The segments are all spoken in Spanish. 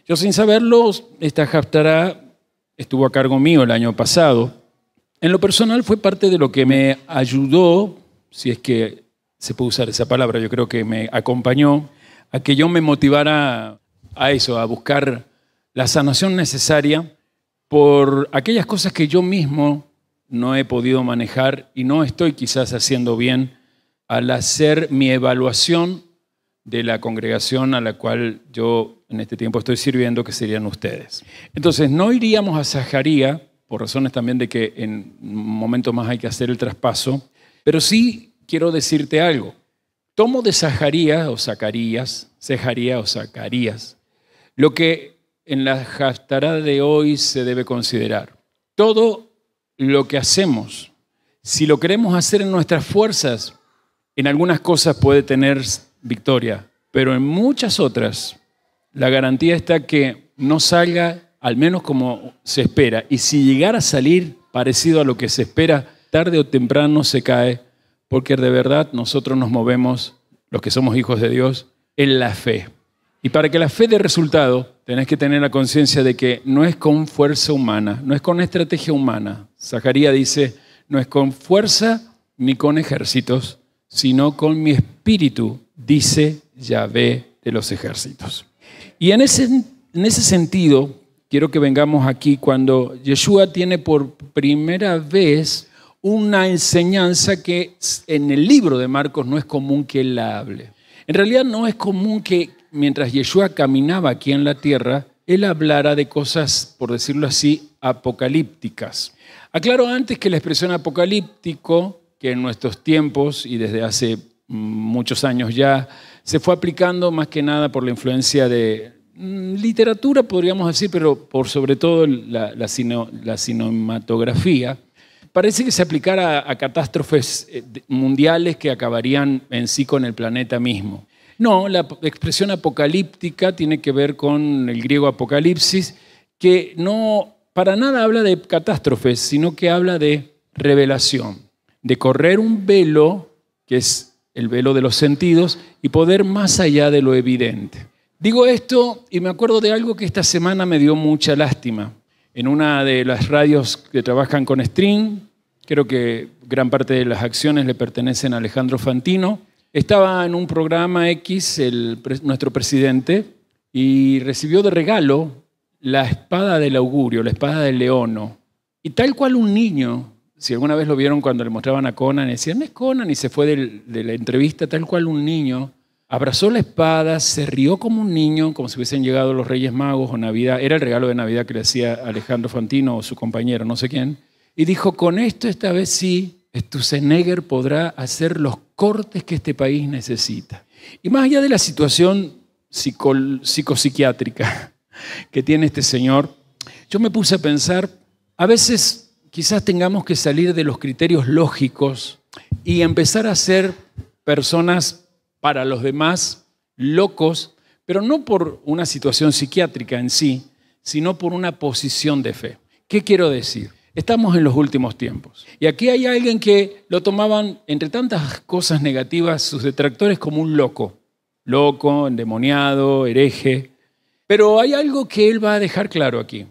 Yo sin saberlo, esta Haftará estuvo a cargo mío el año pasado. En lo personal fue parte de lo que me ayudó, si es que se puede usar esa palabra, yo creo que me acompañó a que yo me motivara a eso, a buscar la sanación necesaria por aquellas cosas que yo mismo no he podido manejar y no estoy quizás haciendo bien al hacer mi evaluación de la congregación a la cual yo en este tiempo estoy sirviendo, que serían ustedes. Entonces, no iríamos a Zacarías, por razones también de que en un momento más hay que hacer el traspaso, pero sí quiero decirte algo. Tomo de Zacarías o Zacarías, lo que en la Haftará de hoy se debe considerar. Todo lo que hacemos, si lo queremos hacer en nuestras fuerzas, en algunas cosas puede tener victoria, pero en muchas otras la garantía está que no salga al menos como se espera. Y si llegara a salir parecido a lo que se espera, tarde o temprano se cae, porque de verdad nosotros nos movemos, los que somos hijos de Dios, en la fe. Y para que la fe dé resultado, tenés que tener la conciencia de que no es con fuerza humana, no es con estrategia humana. Zacarías dice, no es con fuerza ni con ejércitos, sino con mi espíritu, dice Yahvé de los ejércitos. Y en ese sentido, quiero que vengamos aquí cuando Yeshua tiene por primera vez una enseñanza que en el libro de Marcos no es común que él la hable. En realidad no es común que mientras Yeshua caminaba aquí en la tierra, él hablara de cosas, por decirlo así, apocalípticas. Aclaro antes que la expresión apocalíptico, que en nuestros tiempos y desde hace muchos años ya, se fue aplicando más que nada por la influencia de literatura, podríamos decir, pero por sobre todo la cinematografía. Parece que se aplicara a catástrofes mundiales que acabarían en sí con el planeta mismo. No, la expresión apocalíptica tiene que ver con el griego apocalipsis, que no para nada habla de catástrofes, sino que habla de revelación, de correr un velo, que es el velo de los sentidos, y poder más allá de lo evidente. Digo esto y me acuerdo de algo que esta semana me dio mucha lástima. En una de las radios que trabajan con Stream, creo que gran parte de las acciones le pertenecen a Alejandro Fantino, estaba en un programa X nuestro presidente y recibió de regalo la espada del augurio, la espada del leono. Y tal cual un niño, si alguna vez lo vieron cuando le mostraban a Conan, decían, es Conan, y se fue de la entrevista, tal cual un niño, abrazó la espada, se rió como un niño, como si hubiesen llegado los Reyes Magos o Navidad, era el regalo de Navidad que le hacía Alejandro Fantino o su compañero, no sé quién, y dijo, con esto esta vez sí, Sturzenegger podrá hacer los cortes que este país necesita. Y más allá de la situación psicopsiquiátrica que tiene este señor, yo me puse a pensar, a veces quizás tengamos que salir de los criterios lógicos y empezar a ser personas para los demás locos, pero no por una situación psiquiátrica en sí, sino por una posición de fe. ¿Qué quiero decir? Estamos en los últimos tiempos. Y aquí hay alguien que lo tomaban, entre tantas cosas negativas, sus detractores como un loco. Loco, endemoniado, hereje. Pero hay algo que él va a dejar claro aquí.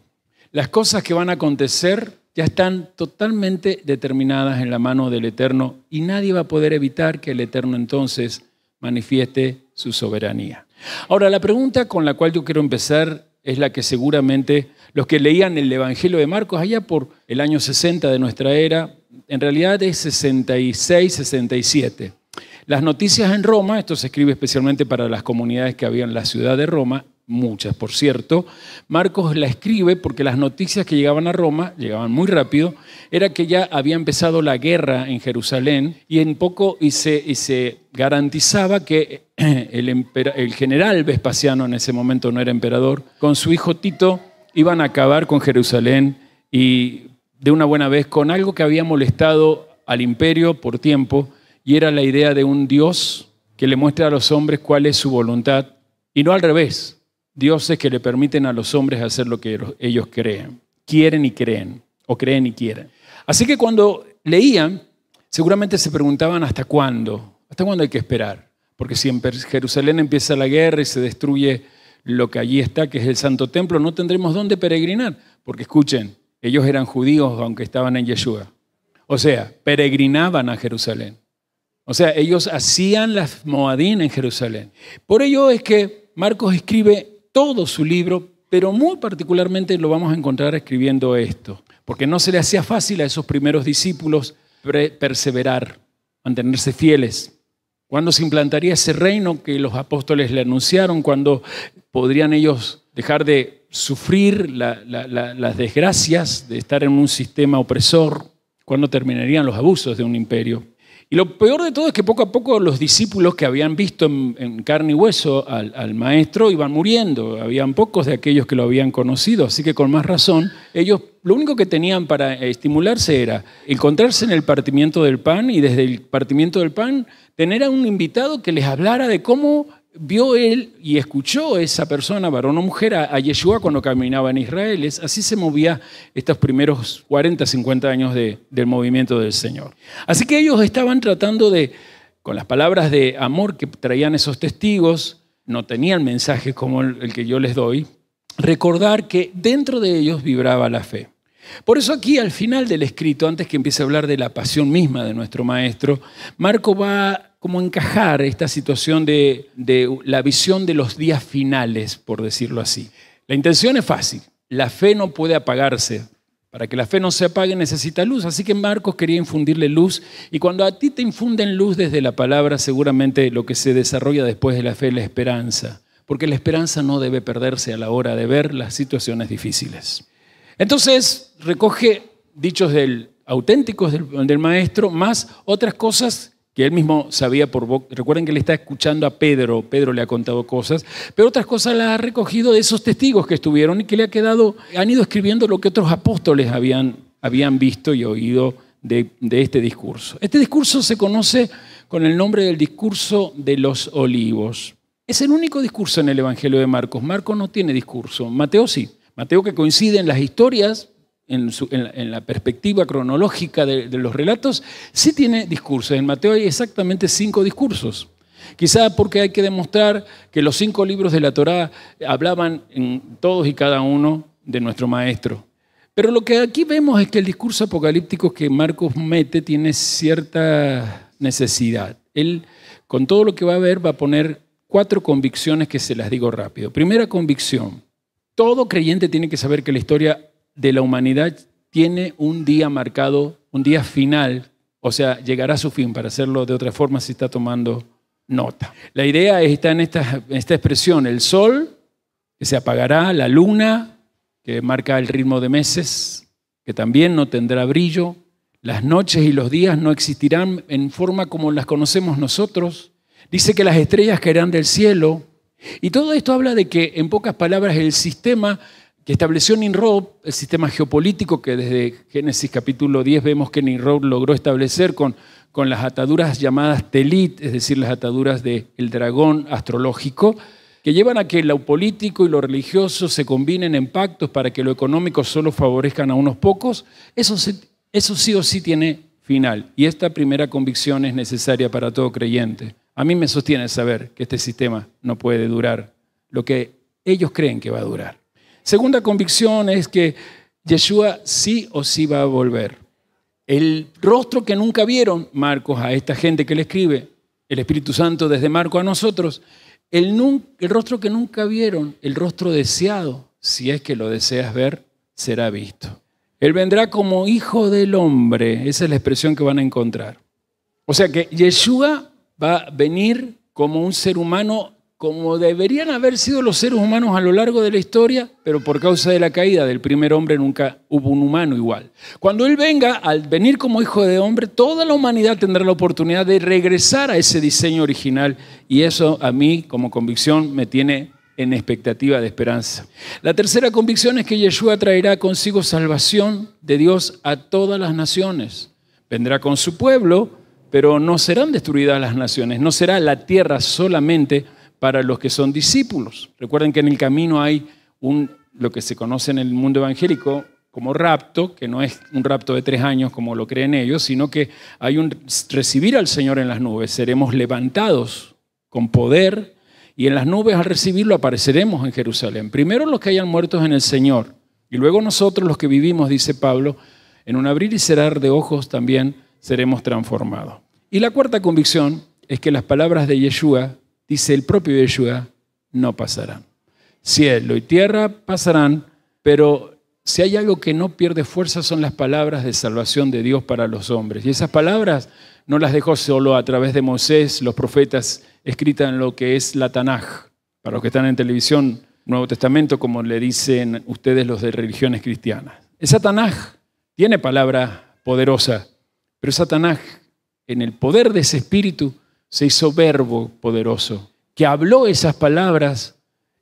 Las cosas que van a acontecer ya están totalmente determinadas en la mano del Eterno y nadie va a poder evitar que el Eterno entonces manifieste su soberanía. Ahora, la pregunta con la cual yo quiero empezar es la que seguramente los que leían el Evangelio de Marcos allá por el año 60 de nuestra era, en realidad es 66, 67. Las noticias en Roma, esto se escribe especialmente para las comunidades que había en la ciudad de Roma, muchas por cierto, Marcos la escribe porque las noticias que llegaban a Roma, llegaban muy rápido, era que ya había empezado la guerra en Jerusalén y se garantizaba que el general Vespasiano, en ese momento no era emperador, con su hijo Tito iban a acabar con Jerusalén y de una buena vez con algo que había molestado al imperio por tiempo y era la idea de un Dios que le muestra a los hombres cuál es su voluntad y no al revés. Dioses que le permiten a los hombres hacer lo que ellos quieren y creen, o creen y quieren. Así que cuando leían, seguramente se preguntaban ¿hasta cuándo? ¿Hasta cuándo hay que esperar? Porque si en Jerusalén empieza la guerra y se destruye lo que allí está, que es el Santo Templo, no tendremos dónde peregrinar. Porque escuchen, ellos eran judíos aunque estaban en Yeshua. O sea, peregrinaban a Jerusalén. O sea, ellos hacían las Moadín en Jerusalén. Por ello es que Marcos escribe todo su libro, pero muy particularmente lo vamos a encontrar escribiendo esto, porque no se le hacía fácil a esos primeros discípulos perseverar, mantenerse fieles. ¿Cuándo se implantaría ese reino que los apóstoles le anunciaron? ¿Cuándo podrían ellos dejar de sufrir las desgracias de estar en un sistema opresor? ¿Cuándo terminarían los abusos de un imperio? Y lo peor de todo es que poco a poco los discípulos que habían visto en carne y hueso al maestro iban muriendo. Habían pocos de aquellos que lo habían conocido, así que con más razón, ellos lo único que tenían para estimularse era encontrarse en el partimiento del pan y desde el partimiento del pan tener a un invitado que les hablara de cómo vio él y escuchó esa persona, varón o mujer, a Yeshua cuando caminaba en Israel. Así se movía estos primeros 40, 50 años del movimiento del Señor. Así que ellos estaban tratando de, con las palabras de amor que traían esos testigos, no tenían mensajes como el que yo les doy, recordar que dentro de ellos vibraba la fe. Por eso aquí al final del escrito, antes que empiece a hablar de la pasión misma de nuestro maestro, Marco va como a encajar esta situación de la visión de los días finales, por decirlo así. La intención es fácil, la fe no puede apagarse. Para que la fe no se apague necesita luz, así que Marcos quería infundirle luz, y cuando a ti te infunden luz desde la palabra, seguramente lo que se desarrolla después de la fe es la esperanza, porque la esperanza no debe perderse a la hora de ver las situaciones difíciles. Entonces recoge dichos auténticos del maestro, más otras cosas que él mismo sabía por boca. Recuerden que le está escuchando a Pedro, Pedro le ha contado cosas, pero otras cosas las ha recogido de esos testigos que estuvieron y que le han ido escribiendo lo que otros apóstoles habían visto y oído de este discurso. Este discurso se conoce con el nombre del discurso de los olivos. Es el único discurso en el Evangelio de Marcos. Marcos no tiene discurso, Mateo sí. Mateo, que coincide en las historias, en la perspectiva cronológica de los relatos, sí tiene discursos. En Mateo hay exactamente 5 discursos. Quizá porque hay que demostrar que los 5 libros de la Torá hablaban en todos y cada uno de nuestro maestro. Pero lo que aquí vemos es que el discurso apocalíptico que Marcos mete tiene cierta necesidad. Él, con todo lo que va a ver, va a poner 4 convicciones que se las digo rápido. Primera convicción: todo creyente tiene que saber que la historia de la humanidad tiene un día marcado, un día final, o sea, llegará a su fin, para hacerlo de otra forma si está tomando nota. La idea está en esta expresión: el sol que se apagará, la luna que marca el ritmo de meses, que también no tendrá brillo, las noches y los días no existirán en forma como las conocemos nosotros. Dice que las estrellas caerán del cielo. Y todo esto habla de que, en pocas palabras, el sistema que estableció Nimrod, el sistema geopolítico que desde Génesis capítulo 10 vemos que Nimrod logró establecer con las ataduras llamadas Telit, es decir, las ataduras del dragón astrológico, que llevan a que lo político y lo religioso se combinen en pactos para que lo económico solo favorezcan a unos pocos. Eso sí o sí tiene final. Y esta primera convicción es necesaria para todo creyente. A mí me sostiene saber que este sistema no puede durar lo que ellos creen que va a durar. Segunda convicción es que Yeshua sí o sí va a volver. El rostro que nunca vieron, Marcos a esta gente que le escribe, el Espíritu Santo desde Marcos a nosotros, el rostro que nunca vieron, el rostro deseado, si es que lo deseas ver, será visto. Él vendrá como hijo del hombre, esa es la expresión que van a encontrar. O sea que Yeshua va a venir como un ser humano, como deberían haber sido los seres humanos a lo largo de la historia, pero por causa de la caída del primer hombre nunca hubo un humano igual. Cuando Él venga, al venir como hijo de hombre, toda la humanidad tendrá la oportunidad de regresar a ese diseño original, y eso a mí, como convicción, me tiene en expectativa de esperanza. La tercera convicción es que Yeshua traerá consigo salvación de Dios a todas las naciones. Vendrá con su pueblo, pero no serán destruidas las naciones, no será la tierra solamente para los que son discípulos. Recuerden que en el camino hay lo que se conoce en el mundo evangélico como rapto, que no es un rapto de 3 años como lo creen ellos, sino que hay un recibir al Señor en las nubes. Seremos levantados con poder y en las nubes al recibirlo apareceremos en Jerusalén. Primero los que hayan muertos en el Señor, y luego nosotros los que vivimos, dice Pablo, en un abrir y cerrar de ojos también seremos transformados. Y la cuarta convicción es que las palabras de Yeshua, dice el propio Yeshua, no pasarán. Cielo y tierra pasarán, pero si hay algo que no pierde fuerza son las palabras de salvación de Dios para los hombres. Y esas palabras no las dejó solo a través de Moisés, los profetas, escritas en lo que es la Tanaj. Para los que están en televisión, Nuevo Testamento, como le dicen ustedes los de religiones cristianas. Esa Tanaj tiene palabra poderosa, pero esa Tanaj, en el poder de ese espíritu, se hizo verbo poderoso, que habló esas palabras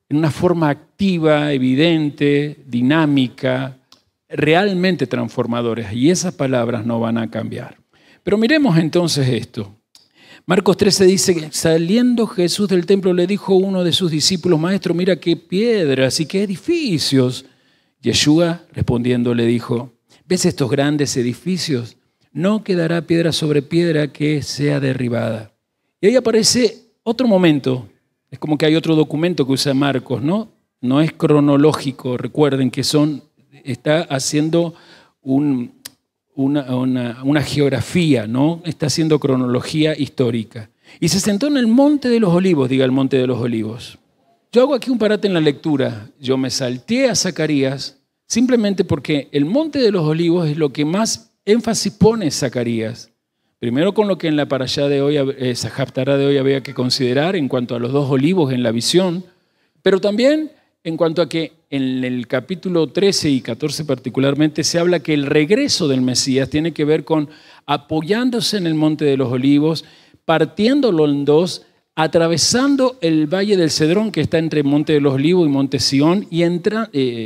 en una forma activa, evidente, dinámica, realmente transformadoras. Y esas palabras no van a cambiar. Pero miremos entonces esto. Marcos 13 dice que saliendo Jesús del templo le dijo a uno de sus discípulos, Maestro, mira qué piedras y qué edificios. Yeshua respondiendo le dijo, ¿ves estos grandes edificios? No quedará piedra sobre piedra que sea derribada. Y ahí aparece otro momento. Es como que hay otro documento que usa Marcos, ¿no? No es cronológico. Recuerden que está haciendo una geografía, ¿no? Está haciendo cronología histórica. Y se sentó en el Monte de los Olivos, diga el Monte de los Olivos. Yo hago aquí un parate en la lectura. Yo me salté a Zacarías simplemente porque el Monte de los Olivos es lo que más énfasis pone Zacarías. Primero con lo que en la parashá de hoy, esa haftará de hoy había que considerar en cuanto a los dos olivos en la visión, pero también en cuanto a que en el capítulo 13 y 14 particularmente se habla que el regreso del Mesías tiene que ver con apoyándose en el Monte de los Olivos, partiéndolo en dos, atravesando el Valle del Cedrón que está entre Monte de los Olivos y Monte Sión y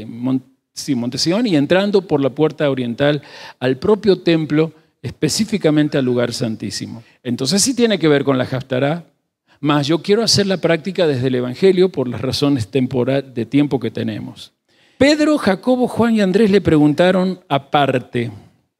Monte Sión y entrando por la puerta oriental al propio templo, específicamente al lugar santísimo. Entonces sí tiene que ver con la haftará, mas yo quiero hacer la práctica desde el Evangelio por las razones de tiempo que tenemos. Pedro, Jacobo, Juan y Andrés le preguntaron aparte.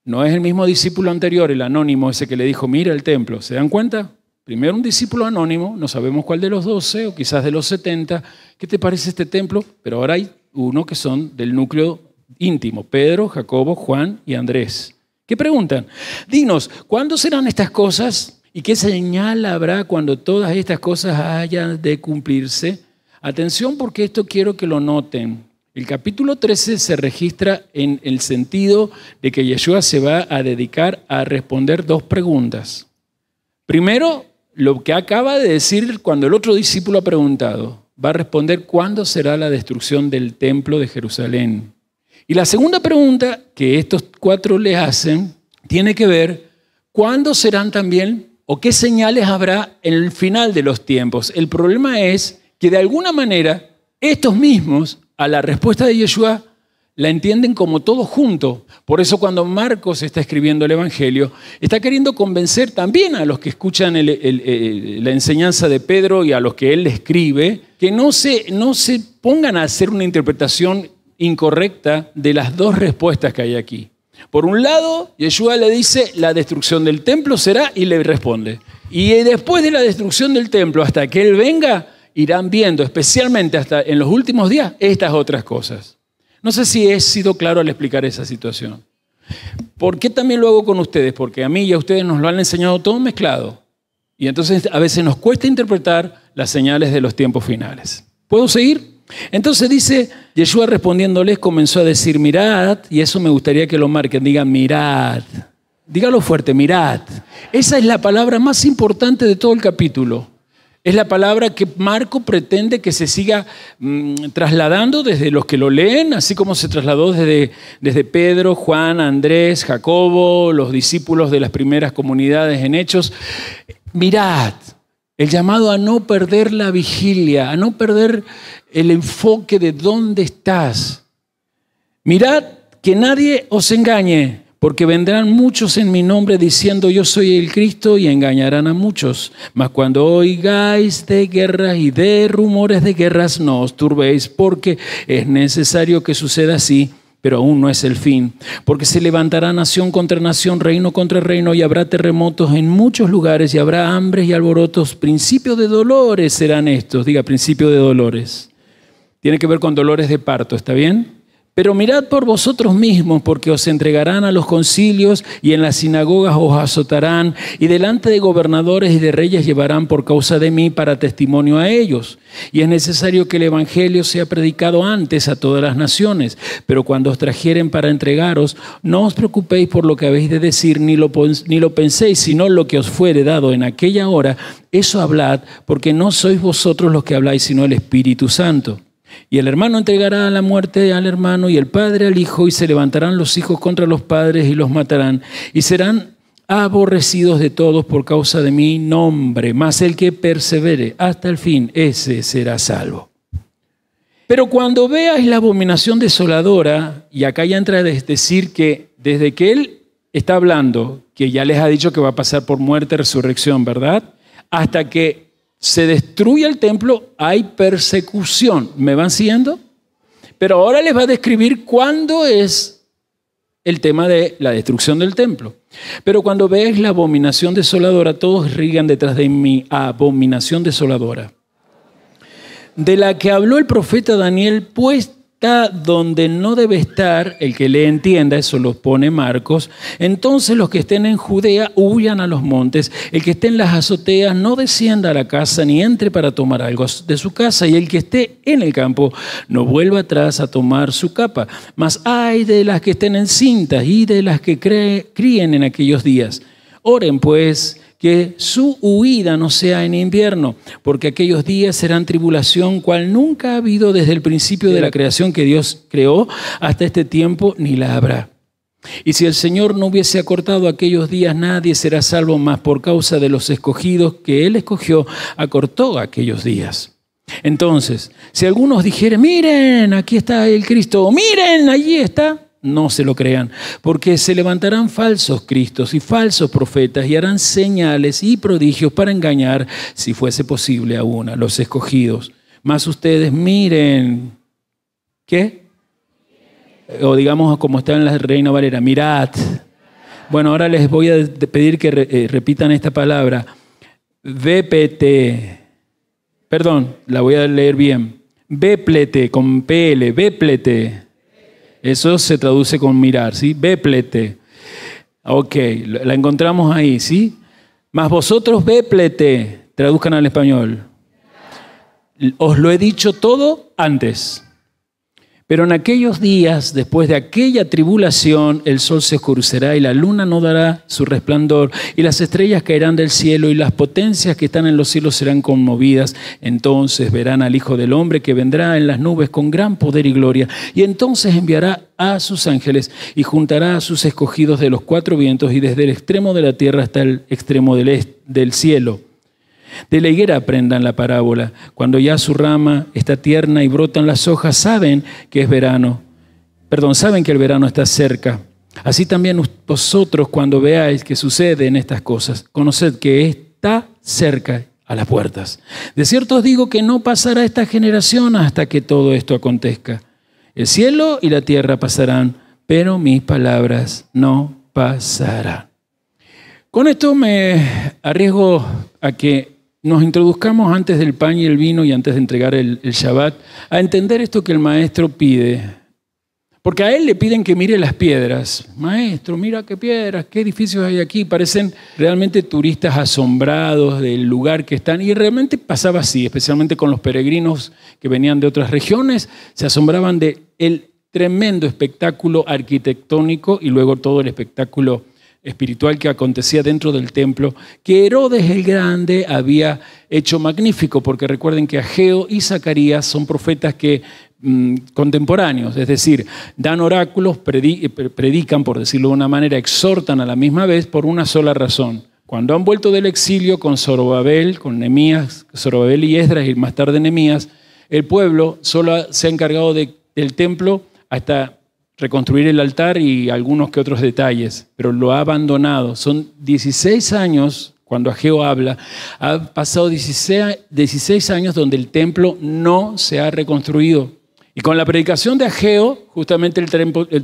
No es el mismo discípulo anterior, el anónimo ese que le dijo, mira el templo. ¿Se dan cuenta? Primero un discípulo anónimo, no sabemos cuál de los 12 o quizás de los 70. ¿Qué te parece este templo? Pero ahora hay uno que son del núcleo íntimo, Pedro, Jacobo, Juan y Andrés. ¿Qué preguntan? Dinos, ¿cuándo serán estas cosas? ¿Y qué señal habrá cuando todas estas cosas hayan de cumplirse? Atención porque esto quiero que lo noten. El capítulo 13 se registra en el sentido de que Yeshua se va a dedicar a responder dos preguntas. Primero, lo que acaba de decir cuando el otro discípulo ha preguntado, va a responder ¿cuándo será la destrucción del templo de Jerusalén? Y la segunda pregunta que estos cuatro le hacen tiene que ver ¿cuándo serán también o qué señales habrá en el final de los tiempos? El problema es que de alguna manera estos mismos a la respuesta de Yeshua la entienden como todo junto. Por eso cuando Marcos está escribiendo el Evangelio, está queriendo convencer también a los que escuchan la enseñanza de Pedro y a los que él le escribe, que no se pongan a hacer una interpretación incorrecta de las dos respuestas que hay aquí. Por un lado, Yeshua le dice, la destrucción del templo será, y le responde. Y después de la destrucción del templo, hasta que Él venga, irán viendo, especialmente hasta en los últimos días, estas otras cosas. No sé si he sido claro al explicar esa situación. ¿Por qué también lo hago con ustedes? Porque a mí y a ustedes nos lo han enseñado todo mezclado. Y entonces a veces nos cuesta interpretar las señales de los tiempos finales. ¿Puedo seguir? Entonces dice, Yeshua respondiéndoles comenzó a decir, mirad, y eso me gustaría que lo marquen, digan mirad. Dígalo fuerte, mirad. Esa es la palabra más importante de todo el capítulo. Es la palabra que Marco pretende que se siga trasladando desde los que lo leen, así como se trasladó desde Pedro, Juan, Andrés, Jacobo, los discípulos de las primeras comunidades en Hechos. Mirad, el llamado a no perder la vigilia, a no perder el enfoque de dónde estás. Mirad que nadie os engañe, porque vendrán muchos en mi nombre diciendo yo soy el Cristo y engañarán a muchos. Mas cuando oigáis de guerras y de rumores de guerras, no os turbéis, porque es necesario que suceda así, pero aún no es el fin, porque se levantará nación contra nación, reino contra reino, y habrá terremotos en muchos lugares, y habrá hambres y alborotos. Principio de dolores serán estos. Diga, principio de dolores. Tiene que ver con dolores de parto, ¿está bien? Pero mirad por vosotros mismos, porque os entregarán a los concilios y en las sinagogas os azotarán, y delante de gobernadores y de reyes llevarán por causa de mí para testimonio a ellos. Y es necesario que el evangelio sea predicado antes a todas las naciones. Pero cuando os trajeren para entregaros, no os preocupéis por lo que habéis de decir, ni lo penséis, sino lo que os fuere dado en aquella hora, eso hablad, porque no sois vosotros los que habláis, sino el Espíritu Santo. Y el hermano entregará a la muerte al hermano y el padre al hijo, y se levantarán los hijos contra los padres y los matarán, y serán aborrecidos de todos por causa de mi nombre, mas el que persevere hasta el fin, ese será salvo. Pero cuando veáis la abominación desoladora, y acá ya entra a decir que desde que él está hablando, que ya les ha dicho que va a pasar por muerte, resurrección, ¿verdad? Hasta que se destruye el templo, hay persecución. ¿Me van siguiendo? Pero ahora les va a describir cuándo es el tema de la destrucción del templo. Pero cuando veáis la abominación desoladora, todos rían detrás de mi abominación desoladora, de la que habló el profeta Daniel, puesta donde no debe estar. El que le entienda, eso lo pone Marcos. Entonces los que estén en Judea huyan a los montes, el que esté en las azoteas no descienda a la casa ni entre para tomar algo de su casa, y el que esté en el campo no vuelva atrás a tomar su capa. Mas ay de las que estén encintas y de las que críen en aquellos días. Oren pues que su huida no sea en invierno, porque aquellos días serán tribulación, cual nunca ha habido desde el principio de la creación que Dios creó hasta este tiempo, ni la habrá. Y si el Señor no hubiese acortado aquellos días, nadie será salvo, más por causa de los escogidos que Él escogió, acortó aquellos días. Entonces, si algunos dijeren, miren, aquí está el Cristo, o miren, allí está, no se lo crean, porque se levantarán falsos cristos y falsos profetas y harán señales y prodigios para engañar, si fuese posible aún, a los escogidos. Mas ustedes miren, ¿qué? O digamos como está en la Reina Valera, mirad. Bueno, ahora les voy a pedir que repitan esta palabra, véplete. Perdón, la voy a leer bien. Véplete, con PL, véplete. Eso se traduce con mirar, ¿sí? Véplete. Ok, la encontramos ahí, ¿sí? Mas vosotros véplete, traduzcan al español. Os lo he dicho todo antes. Pero en aquellos días, después de aquella tribulación, el sol se oscurecerá y la luna no dará su resplandor, y las estrellas caerán del cielo, y las potencias que están en los cielos serán conmovidas. Entonces verán al Hijo del Hombre que vendrá en las nubes con gran poder y gloria, y entonces enviará a sus ángeles y juntará a sus escogidos de los cuatro vientos y desde el extremo de la tierra hasta el extremo del cielo. De la higuera aprendan la parábola. Cuando ya su rama está tierna y brotan las hojas, saben que es verano. Saben que el verano está cerca. Así también vosotros, cuando veáis que suceden estas cosas, conoced que está cerca a las puertas. De cierto os digo que no pasará esta generación hasta que todo esto acontezca. El cielo y la tierra pasarán, pero mis palabras no pasarán. Con esto me arriesgo a que nos introduzcamos antes del pan y el vino y antes de entregar el Shabbat, a entender esto que el maestro pide. Porque a él le piden que mire las piedras. Maestro, mira qué piedras, qué edificios hay aquí. Parecen realmente turistas asombrados del lugar que están. Y realmente pasaba así, especialmente con los peregrinos que venían de otras regiones. Se asombraban del tremendo espectáculo arquitectónico y luego todo el espectáculo espiritual que acontecía dentro del templo, que Herodes el Grande había hecho magnífico, porque recuerden que Ageo y Zacarías son profetas que contemporáneos, es decir, dan oráculos, predican, por decirlo de una manera, exhortan a la misma vez por una sola razón. Cuando han vuelto del exilio con Zorobabel, con Nehemías, Zorobabel y Esdras y más tarde Nehemías, el pueblo solo se ha encargado del templo hasta reconstruir el altar y algunos que otros detalles, pero lo ha abandonado. Son 16 años, cuando Ageo habla, ha pasado 16 años donde el templo no se ha reconstruido. Y con la predicación de Ageo, justamente el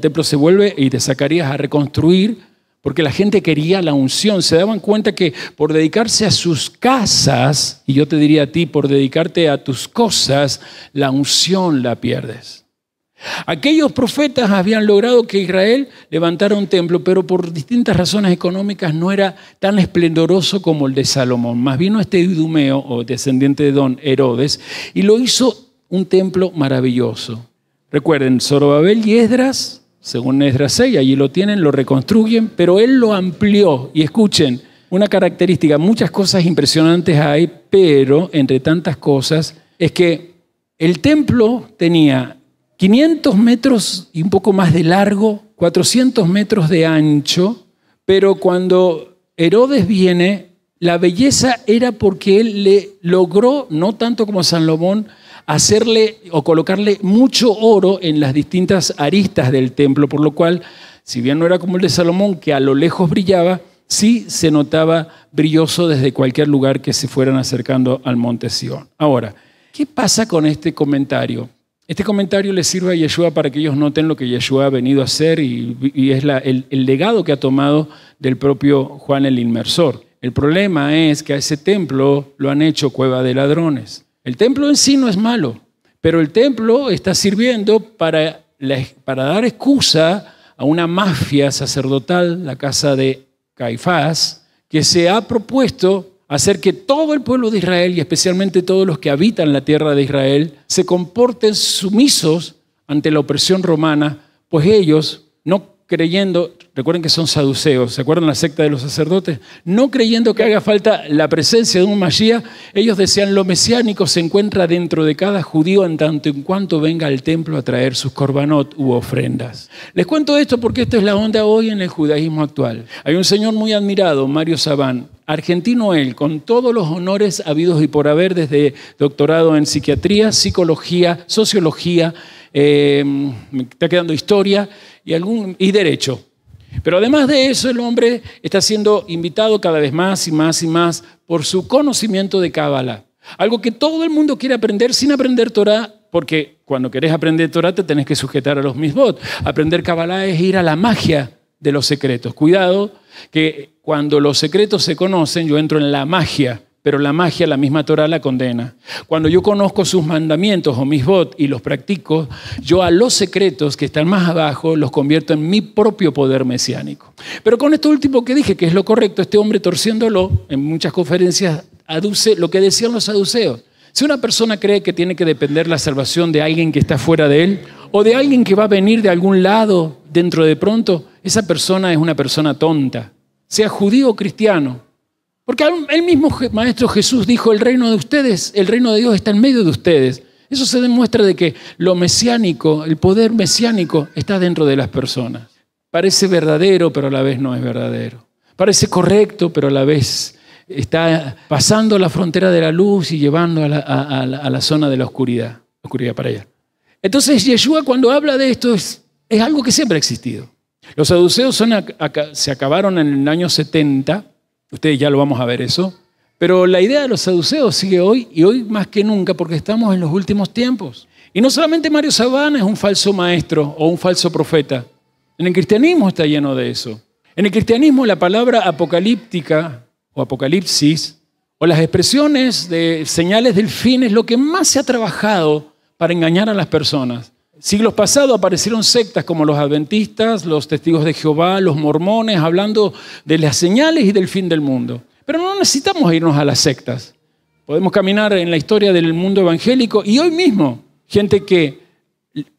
templo se vuelve y de Zacarías a reconstruir, porque la gente quería la unción. Se daban cuenta que por dedicarse a sus casas, y yo te diría a ti, por dedicarte a tus cosas, la unción la pierdes. Aquellos profetas habían logrado que Israel levantara un templo, pero por distintas razones económicas no era tan esplendoroso como el de Salomón. Más vino este Idumeo, o descendiente de Don Herodes, y lo hizo un templo maravilloso. Recuerden, Zorobabel y Esdras, según Esdras 6, allí lo tienen, lo reconstruyen, pero él lo amplió. Y escuchen, una característica, muchas cosas impresionantes hay, pero entre tantas cosas, es que el templo tenía 500 metros y un poco más de largo, 400 metros de ancho, pero cuando Herodes viene, la belleza era porque él le logró, no tanto como Salomón, hacerle o colocarle mucho oro en las distintas aristas del templo, por lo cual, si bien no era como el de Salomón, que a lo lejos brillaba, sí se notaba brilloso desde cualquier lugar que se fueran acercando al monte Sión. Ahora, ¿qué pasa con este comentario? Este comentario le sirve a Yeshua para que ellos noten lo que Yeshua ha venido a hacer y es el legado que ha tomado del propio Juan el Inmersor. El problema es que a ese templo lo han hecho cueva de ladrones. El templo en sí no es malo, pero el templo está sirviendo para dar excusa a una mafia sacerdotal, la casa de Caifás, que se ha propuesto hacer que todo el pueblo de Israel, y especialmente todos los que habitan la tierra de Israel, se comporten sumisos ante la opresión romana, pues ellos, no creyendo, recuerden que son saduceos, ¿se acuerdan la secta de los sacerdotes? No creyendo que haga falta la presencia de un Mashiach, ellos decían, lo mesiánico se encuentra dentro de cada judío en tanto en cuanto venga al templo a traer sus korbanot u ofrendas. Les cuento esto porque esta es la onda hoy en el judaísmo actual. Hay un señor muy admirado, Mario Sabán, argentino él, con todos los honores habidos y por haber, desde doctorado en psiquiatría, psicología, sociología, me está quedando historia y derecho. Pero además de eso, el hombre está siendo invitado cada vez más y más y más por su conocimiento de Cábala. Algo que todo el mundo quiere aprender sin aprender Torah, porque cuando querés aprender Torah te tenés que sujetar a los misbot. Aprender Cábala es ir a la magia de los secretos. Cuidado, que cuando los secretos se conocen, yo entro en la magia, pero la magia, la misma Torah la condena. Cuando yo conozco sus mandamientos o misbot y los practico, yo a los secretos que están más abajo los convierto en mi propio poder mesiánico. Pero con esto último que dije, que es lo correcto, este hombre torciéndolo, en muchas conferencias aduce lo que decían los saduceos. Si una persona cree que tiene que depender la salvación de alguien que está fuera de él, o de alguien que va a venir de algún lado dentro de pronto, esa persona es una persona tonta, sea judío o cristiano. Porque el mismo Maestro Jesús dijo, el reino de ustedes, el reino de Dios está en medio de ustedes. Eso se demuestra de que lo mesiánico, el poder mesiánico está dentro de las personas. Parece verdadero, pero a la vez no es verdadero. Parece correcto, pero a la vez está pasando la frontera de la luz y llevando a la zona de la oscuridad para allá. Entonces, Yeshua cuando habla de esto es algo que siempre ha existido. Los saduceos se acabaron en el año 70, ustedes ya lo vamos a ver eso, pero la idea de los saduceos sigue hoy y hoy más que nunca porque estamos en los últimos tiempos. Y no solamente Mario Sabán es un falso maestro o un falso profeta, en el cristianismo está lleno de eso. En el cristianismo la palabra apocalíptica o apocalipsis o las expresiones de señales del fin es lo que más se ha trabajado para engañar a las personas. Siglos pasados aparecieron sectas como los adventistas, los testigos de Jehová, los mormones, hablando de las señales y del fin del mundo. Pero no necesitamos irnos a las sectas. Podemos caminar en la historia del mundo evangélico y hoy mismo, gente que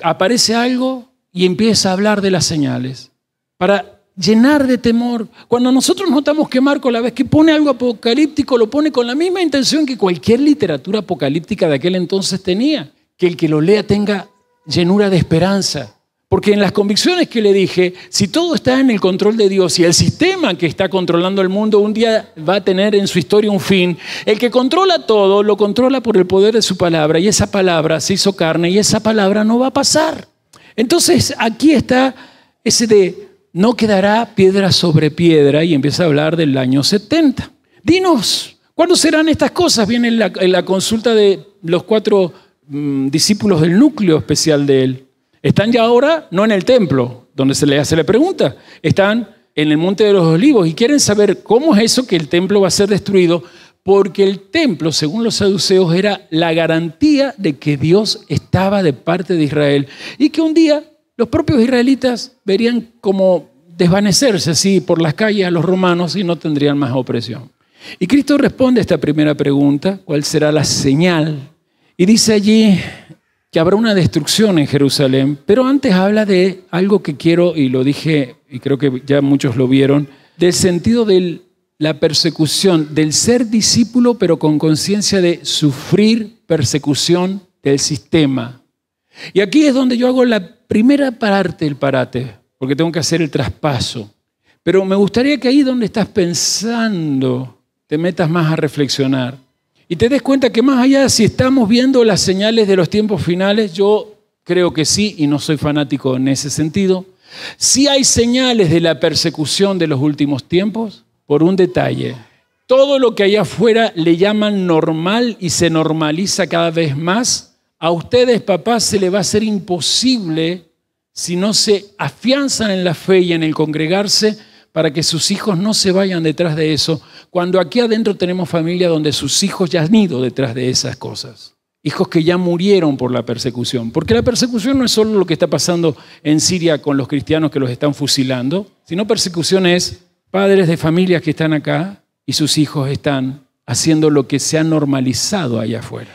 aparece algo y empieza a hablar de las señales para llenar de temor. Cuando nosotros notamos que Marco, a la vez que pone algo apocalíptico, lo pone con la misma intención que cualquier literatura apocalíptica de aquel entonces tenía, que el que lo lea tenga llenura de esperanza. Porque en las convicciones que le dije, si todo está en el control de Dios y el sistema que está controlando el mundo un día va a tener en su historia un fin, el que controla todo lo controla por el poder de su palabra y esa palabra se hizo carne y esa palabra no va a pasar. Entonces aquí está ese de no quedará piedra sobre piedra y empieza a hablar del año 70. Dinos, ¿cuándo serán estas cosas? Viene en la consulta de los 4 discípulos del núcleo especial de él. Están ya ahora no en el templo, donde se le hace la pregunta, están en el Monte de los Olivos y quieren saber cómo es eso que el templo va a ser destruido, porque el templo, según los saduceos, era la garantía de que Dios estaba de parte de Israel y que un día los propios israelitas verían como desvanecerse así por las calles a los romanos y no tendrían más opresión. Y Cristo responde a esta primera pregunta, ¿cuál será la señal? Y dice allí que habrá una destrucción en Jerusalén, pero antes habla de algo que quiero, y lo dije, y creo que ya muchos lo vieron, del sentido de la persecución, del ser discípulo, pero con conciencia de sufrir persecución del sistema. Y aquí es donde yo hago la primera parte del parate, porque tengo que hacer el traspaso. Pero me gustaría que ahí donde estás pensando, te metas más a reflexionar. Y te des cuenta que más allá, si estamos viendo las señales de los tiempos finales, yo creo que sí, y no soy fanático en ese sentido, sí hay señales de la persecución de los últimos tiempos por un detalle. Todo lo que allá afuera le llaman normal y se normaliza cada vez más, a ustedes, papás, se les va a hacer imposible si no se afianzan en la fe y en el congregarse para que sus hijos no se vayan detrás de eso, cuando aquí adentro tenemos familia donde sus hijos ya han ido detrás de esas cosas. Hijos que ya murieron por la persecución. Porque la persecución no es solo lo que está pasando en Siria con los cristianos que los están fusilando, sino persecución es padres de familias que están acá y sus hijos están haciendo lo que se ha normalizado allá afuera.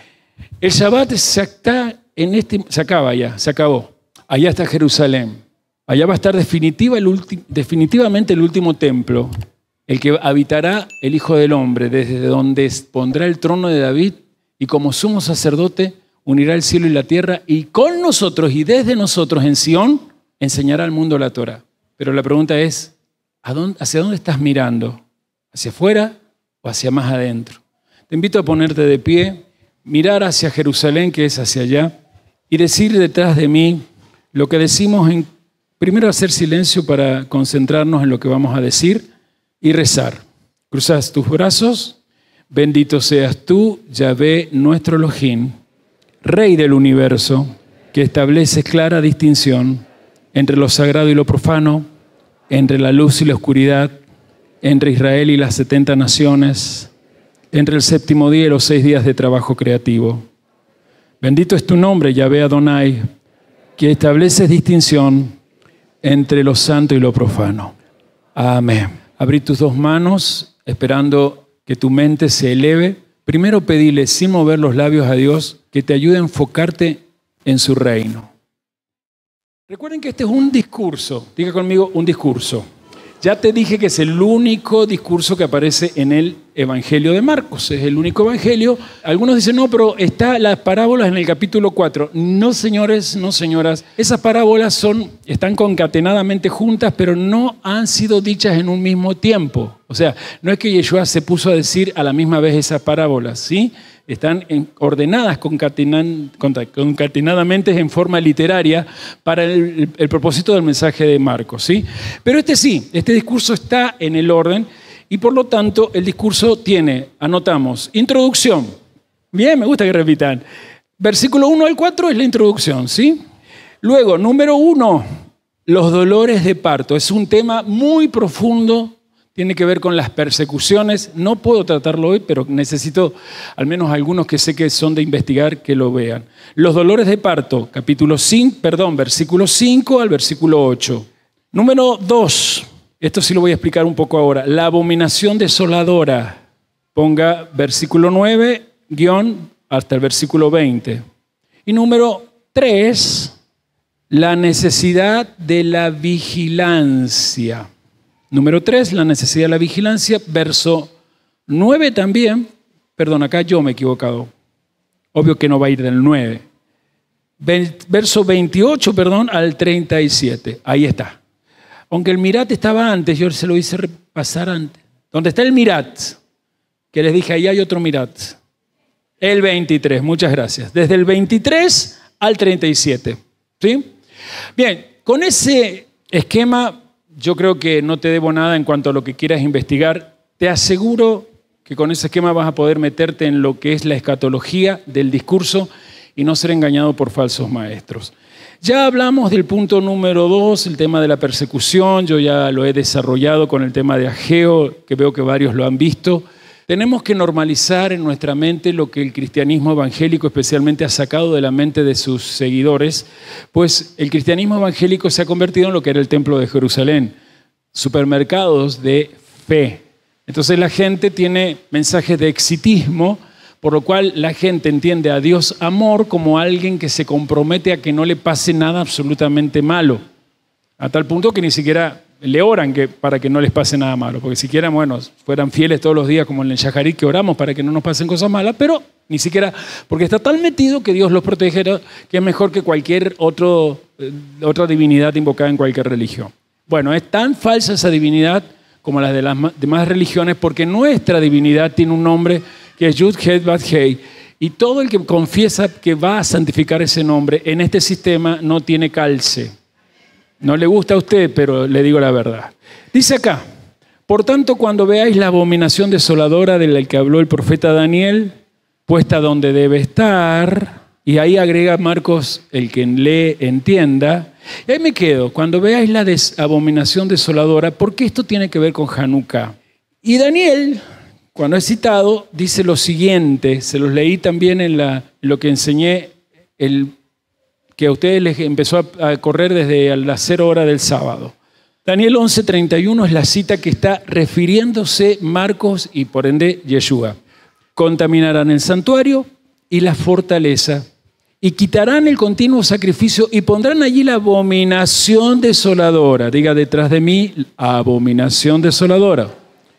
El Shabbat se acaba ya, se acabó. Allá está Jerusalén. Allá va a estar definitivamente el último templo, el que habitará el Hijo del Hombre, desde donde pondrá el trono de David y como sumo sacerdote unirá el cielo y la tierra y con nosotros y desde nosotros en Sión enseñará al mundo la Torá. Pero la pregunta es, ¿hacia dónde estás mirando? ¿Hacia afuera o hacia más adentro? Te invito a ponerte de pie, mirar hacia Jerusalén, que es hacia allá, y decir detrás de mí lo que decimos primero hacer silencio para concentrarnos en lo que vamos a decir y rezar. Cruzas tus brazos. Bendito seas tú, Yahvé, nuestro Elohim, Rey del universo, que estableces clara distinción entre lo sagrado y lo profano, entre la luz y la oscuridad, entre Israel y las 70 naciones, entre el séptimo día y los 6 días de trabajo creativo. Bendito es tu nombre, Yahvé Adonai, que estableces distinción entre lo santo y lo profano. Amén. Abrí tus 2 manos, esperando que tu mente se eleve. Primero pedile, sin mover los labios a Dios, que te ayude a enfocarte en su reino. Recuerden que este es un discurso. Diga conmigo, un discurso. Ya te dije que es el único discurso que aparece en el Evangelio de Marcos. Es el único evangelio. Algunos dicen, no, pero están las parábolas en el capítulo 4. No, señores, no, señoras. Esas parábolas están concatenadamente juntas, pero no han sido dichas en un mismo tiempo. O sea, no es que Yeshua se puso a decir a la misma vez esas parábolas, ¿sí? Están ordenadas concatenadamente en forma literaria para el propósito del mensaje de Marcos, ¿sí? Pero este discurso está en el orden y por lo tanto el discurso tiene, anotamos, introducción. Bien, me gusta que repitan. Versículo 1 al 4 es la introducción, ¿sí? Luego, número 1, los dolores de parto. Es un tema muy profundo. Tiene que ver con las persecuciones. No puedo tratarlo hoy, pero necesito al menos algunos que sé que son de investigar que lo vean. Los dolores de parto, versículo 5 al versículo 8. Número 2, esto sí lo voy a explicar un poco ahora. La abominación desoladora. Ponga versículo 9, hasta el versículo 20. Y número 3, la necesidad de la vigilancia. Número 3, la necesidad de la vigilancia, verso 9 también, perdón, acá yo me he equivocado, obvio que no va a ir del 9, verso 28, al 37, ahí está. Aunque el mirat estaba antes, yo se lo hice repasar antes. ¿Dónde está el mirat? Que les dije, ahí hay otro mirat. El 23, muchas gracias. Desde el 23 al 37, ¿sí? Bien, con ese esquema yo creo que no te debo nada en cuanto a lo que quieras investigar. Te aseguro que con ese esquema vas a poder meterte en lo que es la escatología del discurso y no ser engañado por falsos maestros. Ya hablamos del punto número 2, el tema de la persecución. Yo ya lo he desarrollado con el tema de Ageo, que veo que varios lo han visto. Tenemos que normalizar en nuestra mente lo que el cristianismo evangélico especialmente ha sacado de la mente de sus seguidores, pues el cristianismo evangélico se ha convertido en lo que era el templo de Jerusalén, supermercados de fe. Entonces la gente tiene mensajes de exitismo, por lo cual la gente entiende a Dios amor como alguien que se compromete a que no le pase nada absolutamente malo. A tal punto que ni siquiera le oran para que no les pase nada malo. Porque si siquiera, bueno, fueran fieles todos los días como en el Shacharit, que oramos para que no nos pasen cosas malas, pero ni siquiera, porque está tan metido que Dios los protegerá, que es mejor que cualquier otra divinidad invocada en cualquier religión. Bueno, es tan falsa esa divinidad como las de las demás religiones, porque nuestra divinidad tiene un nombre que es Yud Het Bat Hei, y todo el que confiesa que va a santificar ese nombre en este sistema no tiene calce. No le gusta a usted, pero le digo la verdad. Dice acá, por tanto, cuando veáis la abominación desoladora de la que habló el profeta Daniel, puesta donde debe estar, y ahí agrega Marcos, el que lee entienda, y ahí me quedo, cuando veáis la abominación desoladora, porque esto tiene que ver con Hanukkah. Y Daniel, cuando es citado, dice lo siguiente, se los leí también en lo que enseñé, que a ustedes les empezó a correr desde las 0 horas del sábado. Daniel 11:31 es la cita que está refiriéndose Marcos y por ende Yeshua. Contaminarán el santuario y la fortaleza y quitarán el continuo sacrificio y pondrán allí la abominación desoladora. Diga detrás de mí, abominación desoladora.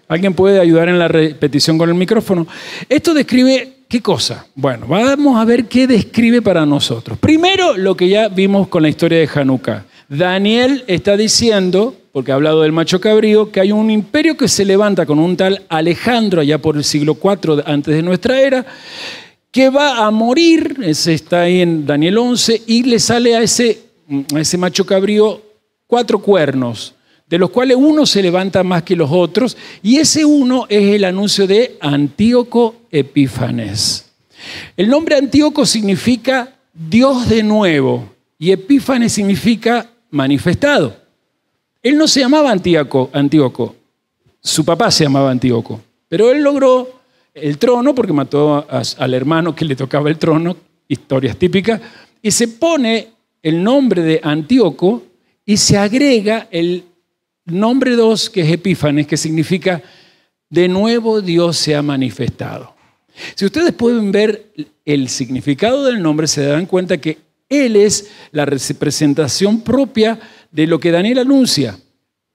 ¿Alguien puede ayudar en la repetición con el micrófono? Esto describe, ¿qué cosa? Bueno, vamos a ver qué describe para nosotros. Primero, lo que ya vimos con la historia de Hanukkah. Daniel está diciendo, porque ha hablado del macho cabrío, que hay un imperio que se levanta con un tal Alejandro allá por el siglo IV antes de nuestra era, que va a morir, ese está ahí en Daniel 11, y le sale a ese macho cabrío 4 cuernos, de los cuales uno se levanta más que los otros, y ese uno es el anuncio de Antíoco Epífanes. El nombre Antíoco significa Dios de nuevo, y Epífanes significa manifestado. Él no se llamaba Antíoco, su papá se llamaba Antíoco, pero él logró el trono porque mató al hermano que le tocaba el trono, historias típicas, y se pone el nombre de Antíoco y se agrega el nombre 2, que es Epífanes, que significa de nuevo Dios se ha manifestado. Si ustedes pueden ver el significado del nombre, se darán cuenta que él es la representación propia de lo que Daniel anuncia.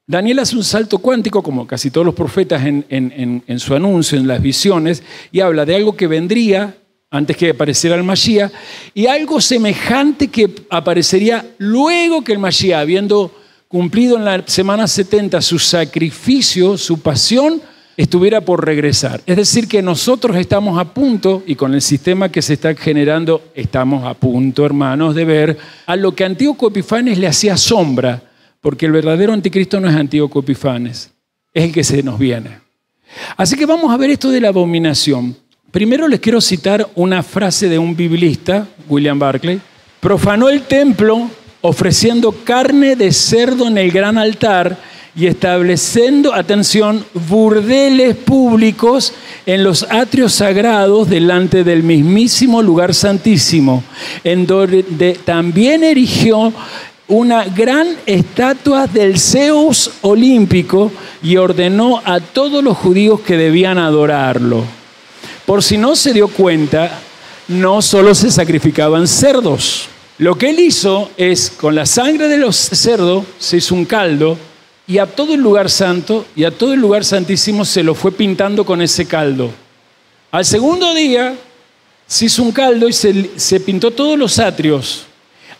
Daniel hace un salto cuántico, como casi todos los profetas en su anuncio, en las visiones, y habla de algo que vendría antes que apareciera el Mashiach, y algo semejante que aparecería luego que el Mashiach, habiendo cumplido en la semana 70 su sacrificio, su pasión, estuviera por regresar. Es decir, que nosotros estamos a punto, y con el sistema que se está generando, estamos a punto, hermanos, de ver a lo que Antíoco Epifanes le hacía sombra, porque el verdadero anticristo no es Antíoco Epifanes, es el que se nos viene. Así que vamos a ver esto de la abominación. Primero les quiero citar una frase de un biblista, William Barclay. Profanó el templo ofreciendo carne de cerdo en el gran altar y estableciendo, atención, burdeles públicos en los atrios sagrados delante del mismísimo lugar santísimo, en donde también erigió una gran estatua del Zeus olímpico y ordenó a todos los judíos que debían adorarlo. Por si no se dio cuenta, no solo se sacrificaban cerdos. Lo que él hizo es, con la sangre de los cerdos, se hizo un caldo y a todo el lugar santo y a todo el lugar santísimo se lo fue pintando con ese caldo. Al segundo día se hizo un caldo y se pintó todos los atrios.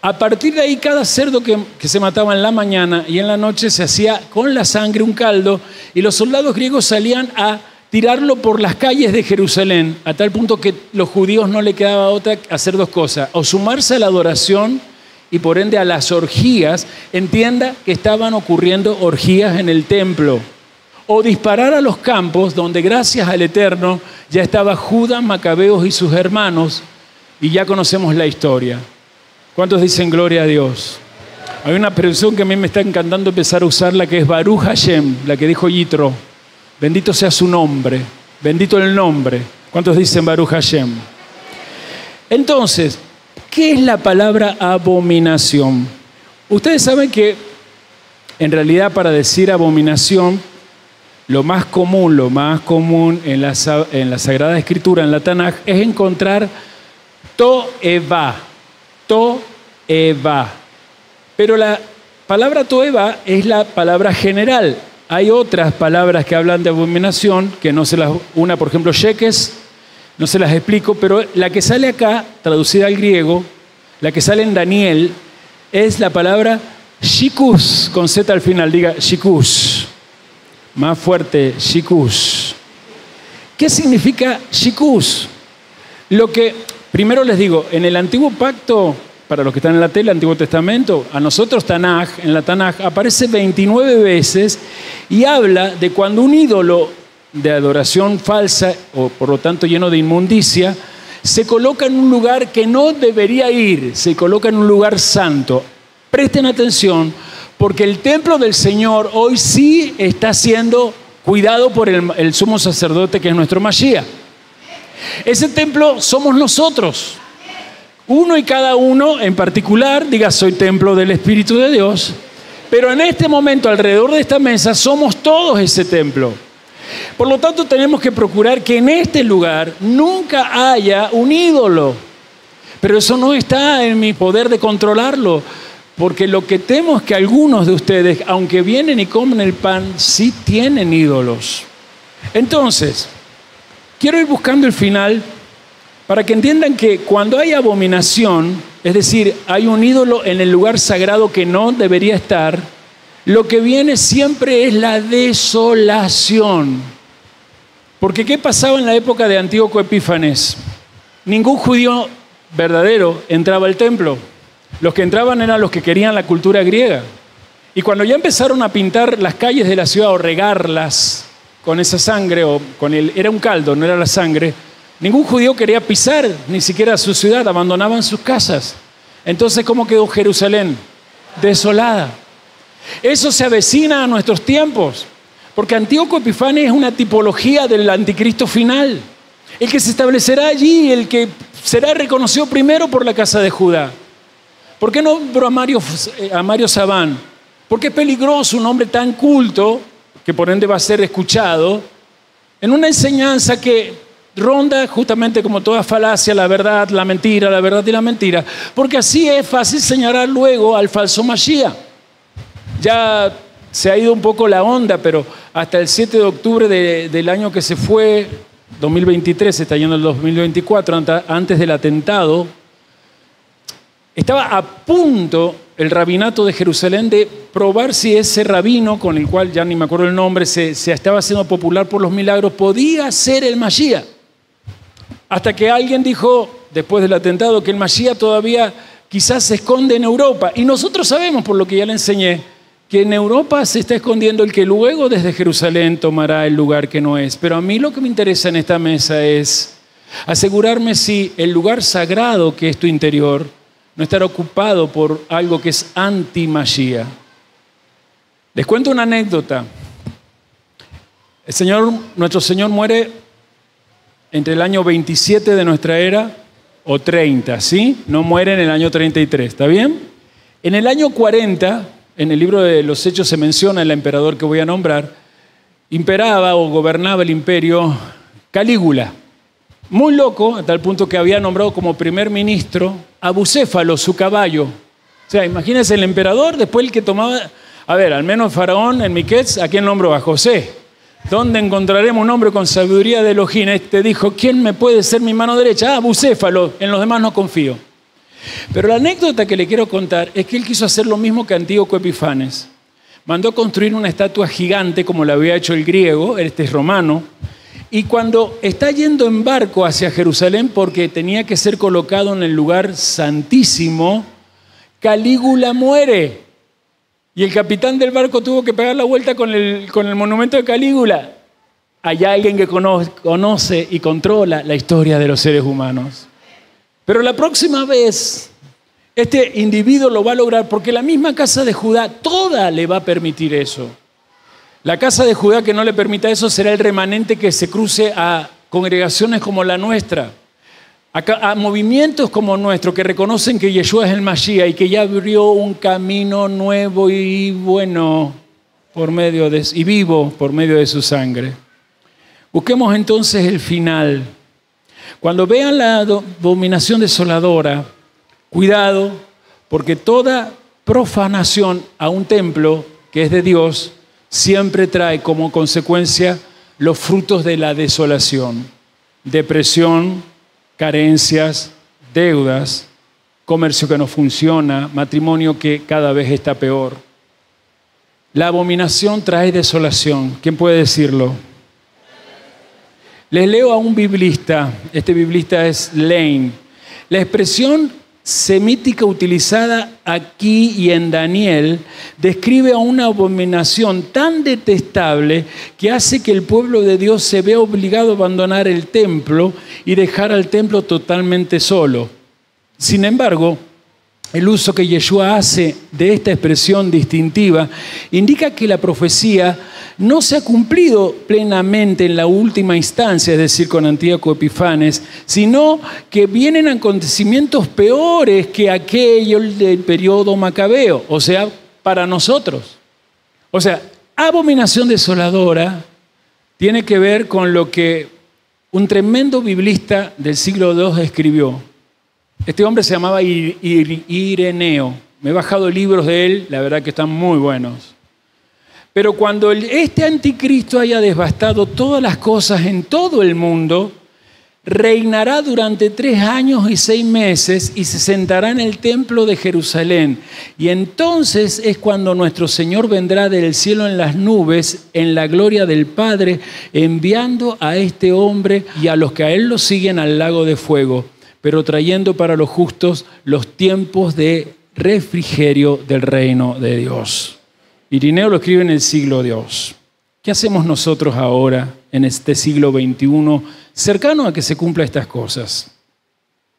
A partir de ahí, cada cerdo que se mataba en la mañana y en la noche se hacía con la sangre un caldo y los soldados griegos salían a tirarlo por las calles de Jerusalén, a tal punto que los judíos no le quedaba otra que hacer 2 cosas: o sumarse a la adoración y por ende a las orgías, entienda que estaban ocurriendo orgías en el templo, o disparar a los campos donde gracias al Eterno ya estaba Judas, Macabeos y sus hermanos y ya conocemos la historia. ¿Cuántos dicen gloria a Dios? Hay una expresión que a mí me está encantando empezar a usarla, que es Baruch Hashem, la que dijo Yitro. Bendito sea su nombre, bendito el nombre. ¿Cuántos dicen Baruch Hashem? Entonces, ¿qué es la palabra abominación? Ustedes saben que en realidad para decir abominación, lo más común en la Sagrada Escritura, en la Tanaj, es encontrar to'eva. To'eva. Pero la palabra to'eva es la palabra general. Hay otras palabras que hablan de abominación, que no se las... Una, por ejemplo, shekes, no se las explico, pero la que sale acá, traducida al griego, la que sale en Daniel, es la palabra shikus, con Z al final, diga shikus. Más fuerte, shikus. ¿Qué significa shikus? Lo que, primero les digo, en el Antiguo Pacto, para los que están en la tele, Antiguo Testamento, a nosotros Tanaj, en la Tanaj, aparece 29 veces y habla de cuando un ídolo de adoración falsa, o por lo tanto lleno de inmundicia, se coloca en un lugar que no debería ir, se coloca en un lugar santo. Presten atención, porque el templo del Señor hoy sí está siendo cuidado por el sumo sacerdote, que es nuestro Mashiach. Ese templo somos nosotros. Uno y cada uno en particular, diga, soy templo del Espíritu de Dios, pero en este momento, alrededor de esta mesa, somos todos ese templo. Por lo tanto, tenemos que procurar que en este lugar nunca haya un ídolo. Pero eso no está en mi poder de controlarlo, porque lo que temo es que algunos de ustedes, aunque vienen y comen el pan, sí tienen ídolos. Entonces, quiero ir buscando el final para que entiendan que cuando hay abominación, es decir, hay un ídolo en el lugar sagrado que no debería estar, lo que viene siempre es la desolación. Porque ¿qué pasaba en la época de Antíoco Epífanes? Ningún judío verdadero entraba al templo. Los que entraban eran los que querían la cultura griega. Y cuando ya empezaron a pintar las calles de la ciudad o regarlas con esa sangre, era un caldo, no era la sangre, ningún judío quería pisar ni siquiera su ciudad, abandonaban sus casas. Entonces, ¿cómo quedó Jerusalén? Desolada. Eso se avecina a nuestros tiempos, porque Antíoco Epifanes es una tipología del anticristo final, el que se establecerá allí, el que será reconocido primero por la casa de Judá. ¿Por qué nombró a Mario Sabán? Porque es peligroso un hombre tan culto, que por ende va a ser escuchado, en una enseñanza que ronda justamente como toda falacia, la verdad y la mentira, porque así es fácil señalar luego al falso Mashiach. Ya se ha ido un poco la onda, pero hasta el 7 de octubre del año que se fue, 2023, se está yendo el 2024, antes del atentado, estaba a punto el rabinato de Jerusalén de probar si ese rabino, con el cual ya ni me acuerdo el nombre, se estaba haciendo popular por los milagros, podía ser el Mashiach. Hasta que alguien dijo, después del atentado, que el Mashiach todavía quizás se esconde en Europa. Y nosotros sabemos, por lo que ya le enseñé, que en Europa se está escondiendo el que luego desde Jerusalén tomará el lugar que no es. Pero a mí lo que me interesa en esta mesa es asegurarme si el lugar sagrado que es tu interior no estará ocupado por algo que es anti-Mashiach. Les cuento una anécdota. Nuestro Señor muere entre el año 27 de nuestra era o 30, ¿sí? No muere en el año 33, ¿está bien? En el año 40, en el libro de los Hechos se menciona el emperador que voy a nombrar, imperaba o gobernaba el imperio Calígula. Muy loco, a tal punto que había nombrado como primer ministro a Bucéfalo, su caballo. O sea, imagínense el emperador, después el que tomaba... A ver, al menos Faraón en Miquets, ¿a quién nombró? A José. ¿Dónde encontraremos un hombre con sabiduría de Elohim? Este dijo, ¿quién me puede ser mi mano derecha? Ah, Bucéfalo, en los demás no confío. Pero la anécdota que le quiero contar es que él quiso hacer lo mismo que Antíoco Epifanes. Mandó construir una estatua gigante como la había hecho el griego, este es romano, y cuando está yendo en barco hacia Jerusalén porque tenía que ser colocado en el lugar santísimo, Calígula muere. Y el capitán del barco tuvo que pegar la vuelta con el monumento de Calígula. Hay alguien que conoce y controla la historia de los seres humanos. Pero la próxima vez, este individuo lo va a lograr porque la misma casa de Judá toda le va a permitir eso. La casa de Judá que no le permita eso será el remanente que se cruce a congregaciones como la nuestra, a movimientos como nuestro que reconocen que Yeshua es el Mashiach y que ya abrió un camino nuevo y bueno y vivo por medio de su sangre. Busquemos entonces el final. Cuando vean la abominación desoladora, cuidado, porque toda profanación a un templo que es de Dios siempre trae como consecuencia los frutos de la desolación: depresión, carencias, deudas, comercio que no funciona, matrimonio que cada vez está peor. La abominación trae desolación. ¿Quién puede decirlo? Les leo a un biblista. Este biblista es Lane. La expresión semítica utilizada aquí y en Daniel describe a una abominación tan detestable que hace que el pueblo de Dios se vea obligado a abandonar el templo y dejar al templo totalmente solo. Sin embargo, el uso que Yeshua hace de esta expresión distintiva indica que la profecía no se ha cumplido plenamente en la última instancia, es decir, con Antíoco Epifanes, sino que vienen acontecimientos peores que aquellos del periodo macabeo, o sea, para nosotros. O sea, abominación desoladora tiene que ver con lo que un tremendo biblista del siglo II escribió. Este hombre se llamaba Ireneo. Me he bajado libros de él, la verdad que están muy buenos. Pero cuando este anticristo haya devastado todas las cosas en todo el mundo, reinará durante 3 años y 6 meses y se sentará en el templo de Jerusalén. Y entonces es cuando nuestro Señor vendrá del cielo en las nubes, en la gloria del Padre, enviando a este hombre y a los que a él lo siguen al lago de fuego, pero trayendo para los justos los tiempos de refrigerio del reino de Dios. Ireneo lo escribe en el siglo II. ¿Qué hacemos nosotros ahora, en este siglo XXI, cercano a que se cumplan estas cosas?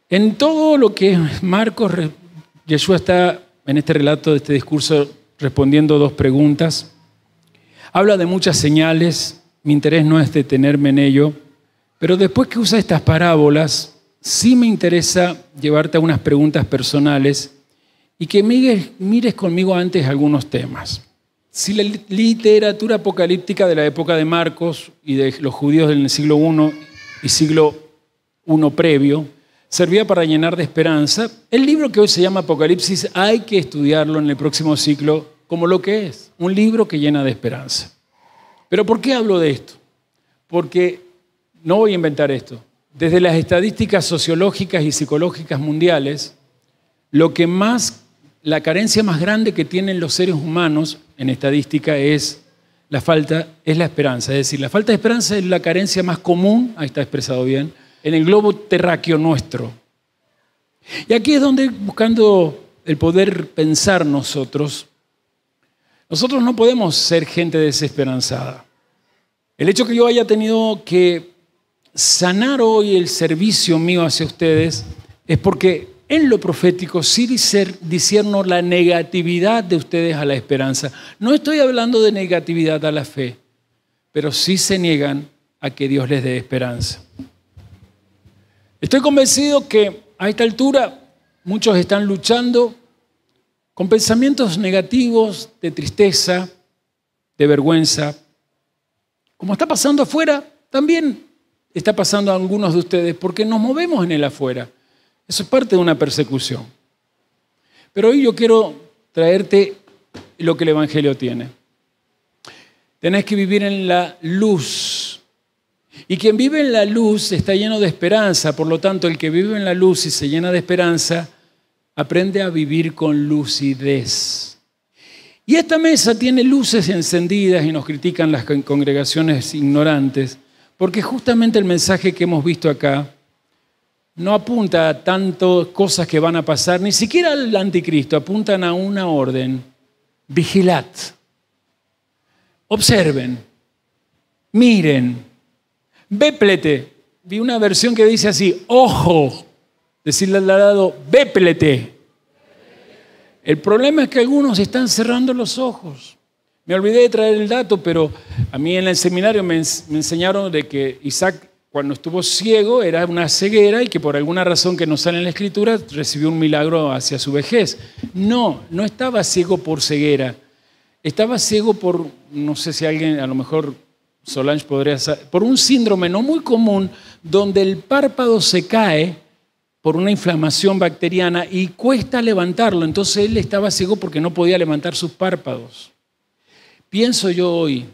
En todo lo que Marcos, Yeshua está en este relato, de este discurso, respondiendo 2 preguntas. Habla de muchas señales, mi interés no es detenerme en ello, pero después que usa estas parábolas, sí me interesa llevarte a unas preguntas personales y que mires conmigo antes algunos temas. Si la literatura apocalíptica de la época de Marcos y de los judíos del siglo I y siglo I previo servía para llenar de esperanza, el libro que hoy se llama Apocalipsis hay que estudiarlo en el próximo ciclo como lo que es, un libro que llena de esperanza. ¿Pero por qué hablo de esto? Porque no voy a inventar esto. Desde las estadísticas sociológicas y psicológicas mundiales, la carencia más grande que tienen los seres humanos en estadística es la esperanza. Es decir, la falta de esperanza es la carencia más común, ahí está expresado bien, en el globo terráqueo nuestro. Y aquí es donde, buscando el poder pensar nosotros no podemos ser gente desesperanzada. El hecho que yo haya tenido que sanar hoy el servicio mío hacia ustedes es porque en lo profético sí discierno la negatividad de ustedes a la esperanza. No estoy hablando de negatividad a la fe, pero sí se niegan a que Dios les dé esperanza. Estoy convencido que a esta altura muchos están luchando con pensamientos negativos, de tristeza, de vergüenza. Como está pasando afuera, también está pasando a algunos de ustedes, porque nos movemos en el afuera. Eso es parte de una persecución. Pero hoy yo quiero traerte lo que el Evangelio tiene. Tenés que vivir en la luz. Y quien vive en la luz está lleno de esperanza. Por lo tanto, el que vive en la luz y se llena de esperanza, aprende a vivir con lucidez. Y esta mesa tiene luces encendidas y nos critican las congregaciones ignorantes, porque justamente el mensaje que hemos visto acá no apunta a tantas cosas que van a pasar, ni siquiera al anticristo, apuntan a una orden. Vigilad, observen, miren, véplete. Vi una versión que dice así, ojo, Decirle al lado, vépelete. El problema es que algunos están cerrando los ojos. Me olvidé de traer el dato, pero a mí en el seminario me enseñaron de que Isaac, cuando estuvo ciego, era una ceguera y que por alguna razón que no sale en la Escritura, recibió un milagro hacia su vejez. No estaba ciego por ceguera. Estaba ciego por, no sé si alguien, a lo mejor Solange podría saber, por un síndrome no muy común, donde el párpado se cae por una inflamación bacteriana y cuesta levantarlo. Entonces él estaba ciego porque no podía levantar sus párpados. Pienso yo hoy,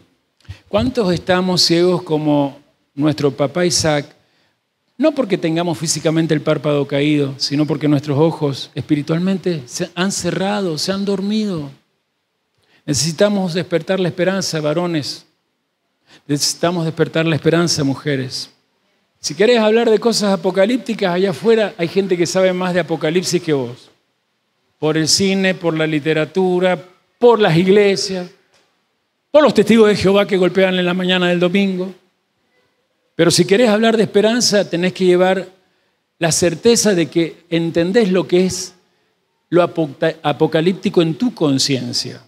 ¿cuántos estamos ciegos como nuestro papá Isaac? No porque tengamos físicamente el párpado caído, sino porque nuestros ojos espiritualmente se han cerrado, se han dormido. Necesitamos despertar la esperanza, varones. Necesitamos despertar la esperanza, mujeres. Si querés hablar de cosas apocalípticas, allá afuera hay gente que sabe más de Apocalipsis que vos. Por el cine, por la literatura, por las iglesias, por los testigos de Jehová que golpean en la mañana del domingo. Pero si querés hablar de esperanza, tenés que llevar la certeza de que entendés lo que es lo apocalíptico en tu conciencia.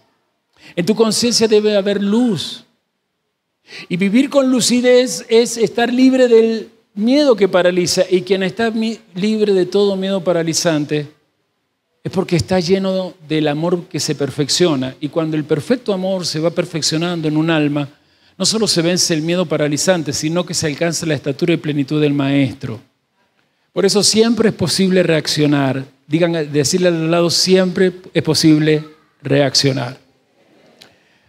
En tu conciencia debe haber luz. Y vivir con lucidez es estar libre del miedo que paraliza. Y quien está libre de todo miedo paralizante es porque está lleno del amor que se perfecciona. Y cuando el perfecto amor se va perfeccionando en un alma, no solo se vence el miedo paralizante, sino que se alcanza la estatura y plenitud del Maestro. Por eso siempre es posible reaccionar. Decirle al lado, siempre es posible reaccionar.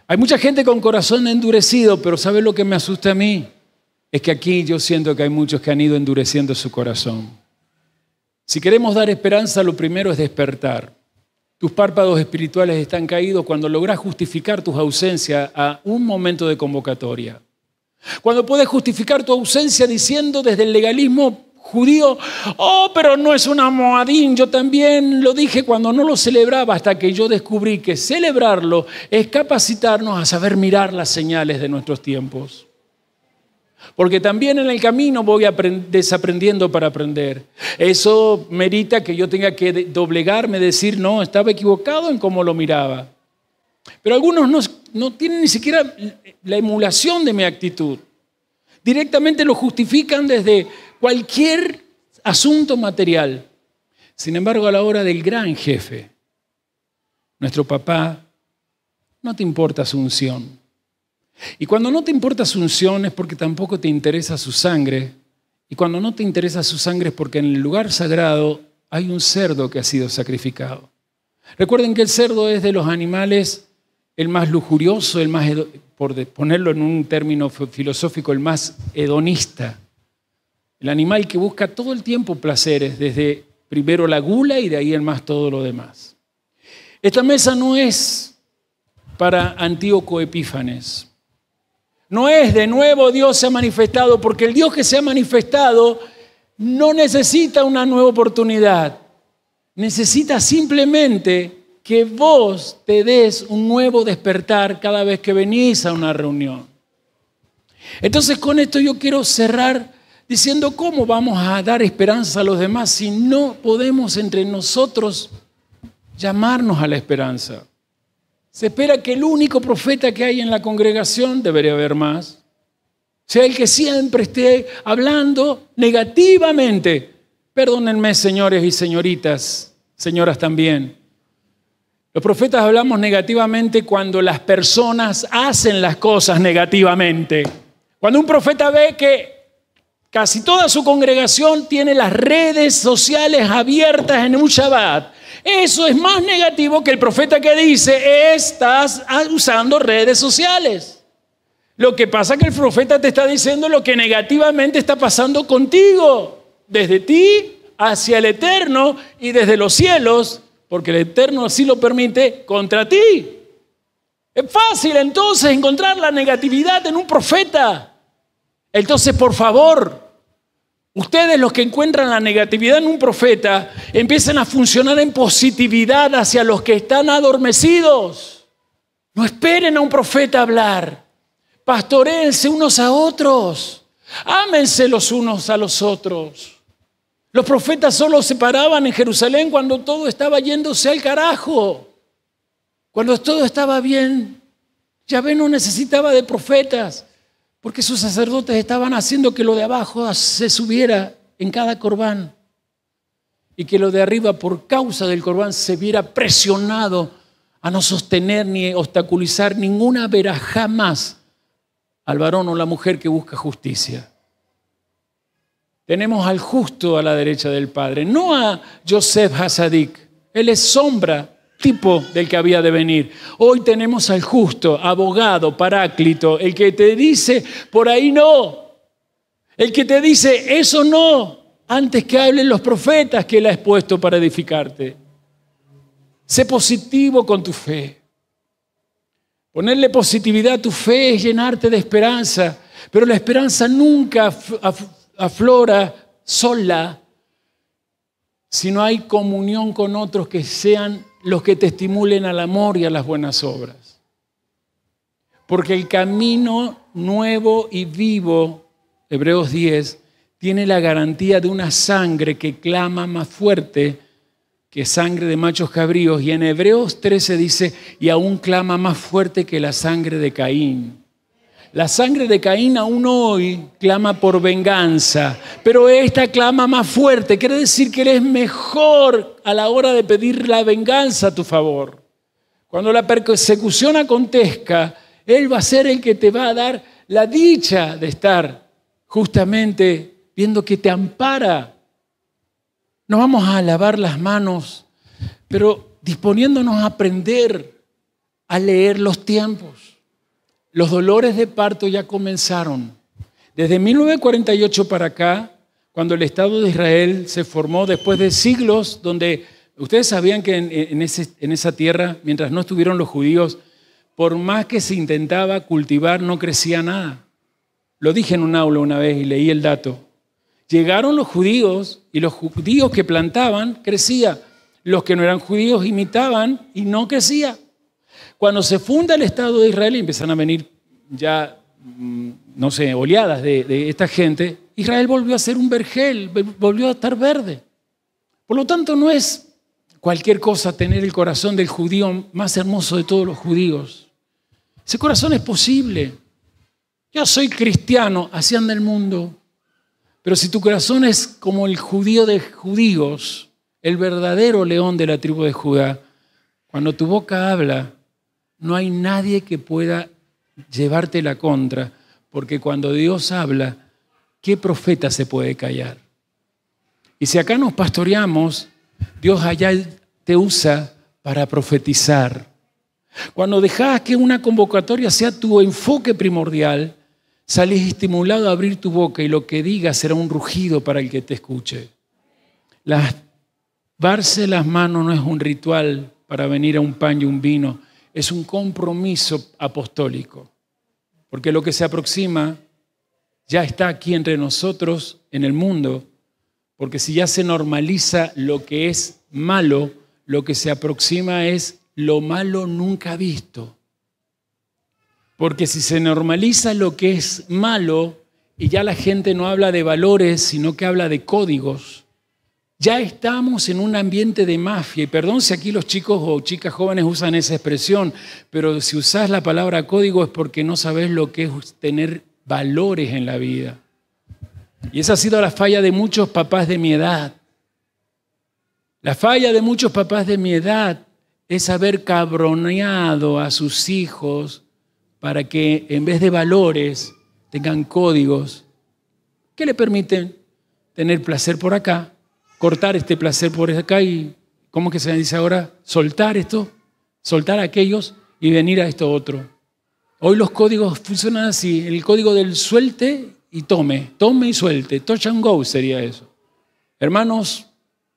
Hay mucha gente con corazón endurecido, pero ¿sabe lo que me asusta a mí? Es que aquí yo siento que hay muchos que han ido endureciendo su corazón. Si queremos dar esperanza, lo primero es despertar. Tus párpados espirituales están caídos cuando logras justificar tus ausencias a un momento de convocatoria. Cuando puedes justificar tu ausencia diciendo desde el legalismo judío, pero no es una moadín, yo también lo dije cuando no lo celebraba, hasta que yo descubrí que celebrarlo es capacitarnos a saber mirar las señales de nuestros tiempos. Porque también en el camino voy desaprendiendo para aprender. Eso merita que yo tenga que doblegarme, decir, no, estaba equivocado en cómo lo miraba. Pero algunos no tienen ni siquiera la emulación de mi actitud. Directamente lo justifican desde cualquier asunto material. Sin embargo, a la hora del gran jefe, nuestro papá, no te importa su unción. Y cuando no te importa su unción es porque tampoco te interesa su sangre. Y cuando no te interesa su sangre es porque en el lugar sagrado hay un cerdo que ha sido sacrificado. Recuerden que el cerdo es de los animales el más lujurioso, el más, por ponerlo en un término filosófico, el más hedonista. El animal que busca todo el tiempo placeres, desde primero la gula y de ahí en más todo lo demás. Esta mesa no es para Antíoco Epífanes. No es de nuevo Dios se ha manifestado, porque el Dios que se ha manifestado no necesita una nueva oportunidad. Necesita simplemente que vos te des un nuevo despertar cada vez que venís a una reunión. Entonces con esto yo quiero cerrar diciendo cómo vamos a dar esperanza a los demás si no podemos entre nosotros llamarnos a la esperanza. Se espera que el único profeta que hay en la congregación, debería haber más, sea el que siempre esté hablando negativamente. Perdónenme, señores y señoritas, señoras también. Los profetas hablamos negativamente cuando las personas hacen las cosas negativamente. Cuando un profeta ve que casi toda su congregación tiene las redes sociales abiertas en un Shabbat, eso es más negativo que el profeta que dice, estás usando redes sociales. Lo que pasa es que el profeta te está diciendo lo que negativamente está pasando contigo, desde ti hacia el Eterno y desde los cielos, porque el Eterno así lo permite, contra ti. Es fácil entonces encontrar la negatividad en un profeta. Entonces, por favor, ustedes los que encuentran la negatividad en un profeta, empiecen a funcionar en positividad hacia los que están adormecidos. No esperen a un profeta hablar. Pastoréense unos a otros. Ámense los unos a los otros. Los profetas solo se paraban en Jerusalén cuando todo estaba yéndose al carajo. Cuando todo estaba bien, Yahvé no necesitaba de profetas, porque sus sacerdotes estaban haciendo que lo de abajo se subiera en cada corbán y que lo de arriba, por causa del corbán, se viera presionado a no sostener ni obstaculizar ninguna verajá más al varón o la mujer que busca justicia. Tenemos al justo a la derecha del Padre, no a Yosef Hasadik. Él es sombra, tipo del que había de venir. Hoy tenemos al justo, abogado, paráclito, el que te dice, por ahí no. El que te dice, eso no, antes que hablen los profetas que Él ha expuesto para edificarte. Sé positivo con tu fe. Ponerle positividad a tu fe es llenarte de esperanza, pero la esperanza nunca aflora sola si no hay comunión con otros que sean los que te estimulen al amor y a las buenas obras. Porque el camino nuevo y vivo, Hebreos 10, tiene la garantía de una sangre que clama más fuerte que sangre de machos cabríos. Y en Hebreos 13 dice, y aún clama más fuerte que la sangre de Caín. La sangre de Caín aún hoy clama por venganza, pero esta clama más fuerte. Quiere decir que eres mejor a la hora de pedir la venganza a tu favor. Cuando la persecución acontezca, Él va a ser el que te va a dar la dicha de estar justamente viendo que te ampara. Nos vamos a lavar las manos, pero disponiéndonos a aprender a leer los tiempos. Los dolores de parto ya comenzaron. Desde 1948 para acá, cuando el Estado de Israel se formó después de siglos, donde ustedes sabían que en esa tierra, mientras no estuvieron los judíos, por más que se intentaba cultivar, no crecía nada. Lo dije en un aula una vez y leí el dato. Llegaron los judíos y los judíos que plantaban, crecía. Los que no eran judíos imitaban y no crecía. Cuando se funda el Estado de Israel y empiezan a venir ya, no sé, oleadas de esta gente, Israel volvió a ser un vergel, volvió a estar verde. Por lo tanto, no es cualquier cosa tener el corazón del judío más hermoso de todos los judíos. Ese corazón es posible. Yo soy cristiano, así anda el mundo. Pero si tu corazón es como el judío de judíos, el verdadero león de la tribu de Judá, cuando tu boca habla, no hay nadie que pueda llevarte la contra, porque cuando Dios habla, ¿qué profeta se puede callar? Y si acá nos pastoreamos, Dios allá te usa para profetizar. Cuando dejas que una convocatoria sea tu enfoque primordial, salís estimulado a abrir tu boca y lo que digas será un rugido para el que te escuche. Lavarse las manos no es un ritual para venir a un pan y un vino, es un compromiso apostólico, porque lo que se aproxima ya está aquí entre nosotros en el mundo, porque si ya se normaliza lo que es malo, lo que se aproxima es lo malo nunca visto. Porque si se normaliza lo que es malo y ya la gente no habla de valores, sino que habla de códigos, ya estamos en un ambiente de mafia. Y perdón si aquí los chicos o chicas jóvenes usan esa expresión, pero si usás la palabra código es porque no sabés lo que es tener valores en la vida. Y esa ha sido la falla de muchos papás de mi edad. La falla de muchos papás de mi edad es haber cabroneado a sus hijos para que en vez de valores tengan códigos que le permiten tener placer por acá, cortar este placer por acá y, ¿cómo que se dice ahora? Soltar esto, soltar a aquellos y venir a esto otro. Hoy los códigos funcionan así, el código del suelte y tome y suelte, touch and go sería eso. Hermanos,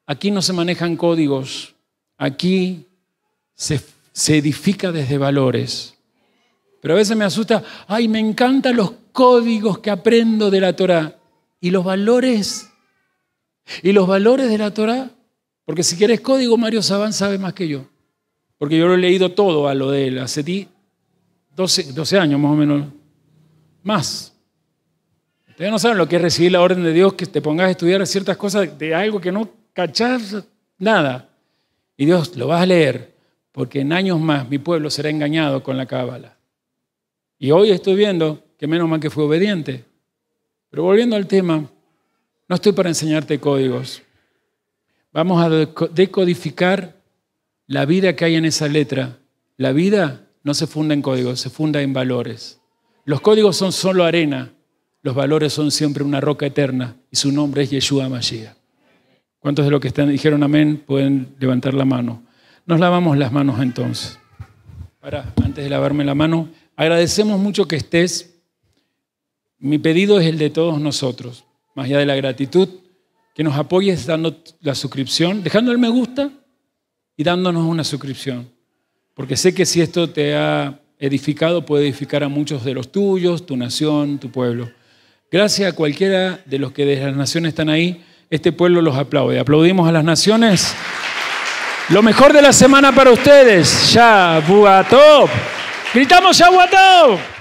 aquí no se manejan códigos, aquí se edifica desde valores. Pero a veces me asusta, ay, me encantan los códigos que aprendo de la Torá. ¿Y los valores? ¿Y los valores de la Torá? Porque si quieres código, Mario Sabán sabe más que yo. Porque yo lo he leído todo a lo de él. Hace 12 años más o menos. Más. Todavía no saben lo que es recibir la orden de Dios, que te pongas a estudiar ciertas cosas de algo que no cachás nada. Y Dios, lo vas a leer, porque en años más mi pueblo será engañado con la cábala. Y hoy estoy viendo que menos mal que fue obediente. Pero volviendo al tema, no estoy para enseñarte códigos. Vamos a decodificar la vida que hay en esa letra. La vida no se funda en códigos, se funda en valores. Los códigos son solo arena, los valores son siempre una roca eterna y su nombre es Yeshua Mashiach. ¿Cuántos de los que dijeron amén pueden levantar la mano? Nos lavamos las manos entonces. Ahora, antes de lavarme la mano, agradecemos mucho que estés. Mi pedido es el de todos nosotros, más allá de la gratitud, que nos apoyes dando la suscripción, dejando el me gusta y dándonos una suscripción. Porque sé que si esto te ha edificado, puede edificar a muchos de los tuyos, tu nación, tu pueblo. Gracias a cualquiera de los que desde las naciones están ahí, este pueblo los aplaude. Aplaudimos a las naciones. Lo mejor de la semana para ustedes. Shavuot Tov. Gritamos Shavuot Tov.